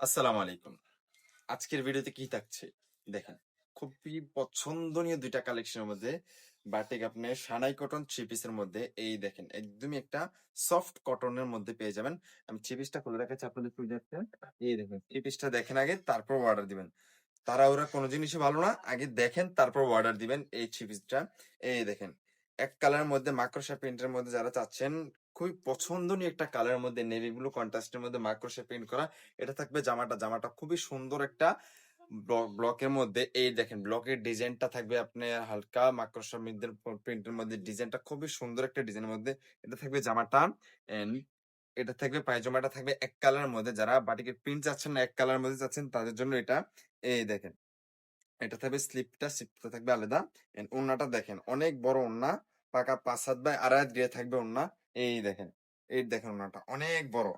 আসসালামু আলাইকুম। আজকের ভিডিওতে কি থাকছে? দেখেন, খুবই পছন্দনীয় ২ টা কালেকশনের মধ্যে বাটিক আপনার সানাই কটন থ্রি পিসের মধ্যে এই দেখেন, একদমই একটা সফট কটনের মধ্যে পেয়ে যাবেন। আমি থ্রি পিসটা খুলে দেখাচ্ছি আপনাদের সুবিধার্থে। এই দেখেন, থ্রি পিসটা দেখেন আগে, তারপর অর্ডার দিবেন। তাড়াহুড়া কোনো জিনিসই ভালো না। আগে দেখেন তারপর অর্ডার দিবেন এই থ্রি পিসটা। এই দেখেন, এক কালারের মধ্যে মাকড়সা প্রিন্টের মধ্যে যারা চাচ্ছেন, খুবই পছন্দনীয় একটা কালারের মধ্যে নেভি ব্লু কন্ট্রাস্টের মধ্যে মাকড়সা প্রিন্ট করা। এটা থাকবে জামাটা খুবই সুন্দর একটা ব্লকের মধ্যে। এই দেখেন, ব্লকের ডিজাইনটা থাকবে আপনার হালকা মাকড়সা প্রিন্টের মধ্যে, ডিজাইনটা খুবই সুন্দর একটা ডিজাইনের মধ্যে। এটা থাকবে জামাটা, এন্ড এটা থাকবে পায়জামাটা থাকবে এক কালারের মধ্যে। যারা বাটিকের প্রিন্ট চাচ্ছেন না, এক কালারের মধ্যে চাচ্ছেন, তাদের জন্য এটা। এই দেখেন, এটা থাকবে স্লিপটা থাকবে আলাদা। ওড়নাটা দেখেন, অনেক বড় ওড়না, পাকা ৫ হাত বাই ২.৫ হাত দিয়ে থাকবে ওড়না। এই দেখেন, এই দেখেন ওড়নাটা অনেক বড়।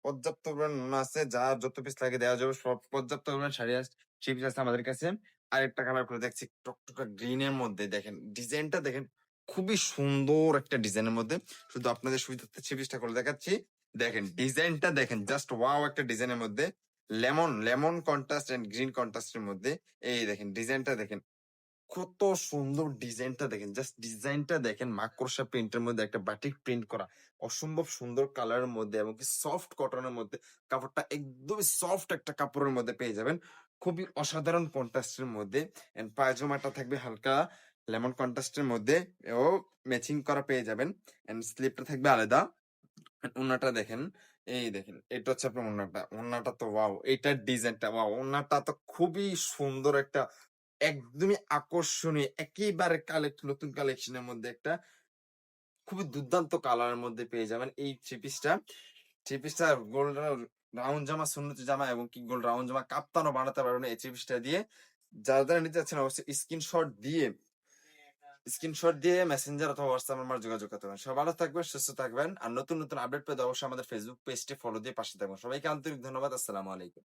পর্যাপ্ত পরিমাণ ওড়না আছে, যা যত পিস লাগে দেওয়া যাবে, সব পর্যাপ্ত পরিমাণ শাড়ি আছে, থ্রি পিস আছে আমাদের কাছে। আরেকটা কালার করে দেখছি টকটকা গ্রিন এর মধ্যে, দেখেন ডিজাইনটা দেখেন, খুবই সুন্দর একটা ডিজাইনের মধ্যে। শুধু আপনাদের সুবিধার্থে থ্রি পিসটা করে দেখাচ্ছি। দেখেন ডিজাইনটা দেখেন, জাস্ট ওয়াও একটা ডিজাইনের মধ্যে, lemon lemon contrast and green কন্ট্রাস্টের মধ্যে। এই দেখেন ডিজাইনটা দেখেন, কত সুন্দর ডিজাইনটা দেখেন, জাস্ট ডিজাইনটা দেখেন, মাকড়সা প্রিন্টের মধ্যে একটা বাটিক প্রিন্ট করা, অসম্ভব সুন্দর কালারের মধ্যে এবং কি সফট কটনের মধ্যে। কাপড়টা একদমই সফট একটা কাপড়ের মধ্যে পেয়ে যাবেন, খুবই অসাধারণ কন্ট্রাস্টের মধ্যে। এন্ড পায়জামাটা থাকবে হালকা লেমন কন্ট্রাস্টের মধ্যে, ও ম্যাচিং করা পেয়ে যাবেন। এন্ড স্লিপটা থাকবে আলাদা। ওড়নাটা দেখেন, এই দেখেন, এটা হচ্ছে আপনার ওড়নাটা তো ওয়াও, এইটার ডিজাইনটা ওয়াও, ওড়নাটা তো খুবই সুন্দর একটা, একদমই আকর্ষণীয়, একেবারে নতুন কালেকশনের মধ্যে একটা খুবই দুর্দান্ত কালারের মধ্যে পেয়ে যাবেন এই থ্রি পিসটা গোল্ড রাউন্ড জামা, সুন্নতি জামা এবং কি গোল্ড রাউন্ড জামা কাপ্তানও বানাতে পারবেন এই থ্রি পিসটা দিয়ে। যারা নিতে চাচ্ছেন অবশ্যই স্ক্রিনশট দিয়ে মেসেঞ্জার অথবা হোয়াটসঅ্যাপ নাম্বার যোগাযোগ করতে পারেন। সবাই ভালো থাকবেন, সুস্থ থাকবেন, আর নতুন নতুন আপডেট পেতে অবশ্যই আমাদের ফেসবুক পেজটি ফলো দিয়ে পাশে থাকবেন। সবাইকে আন্তরিক ধন্যবাদ। আসসালামু আলাইকুম।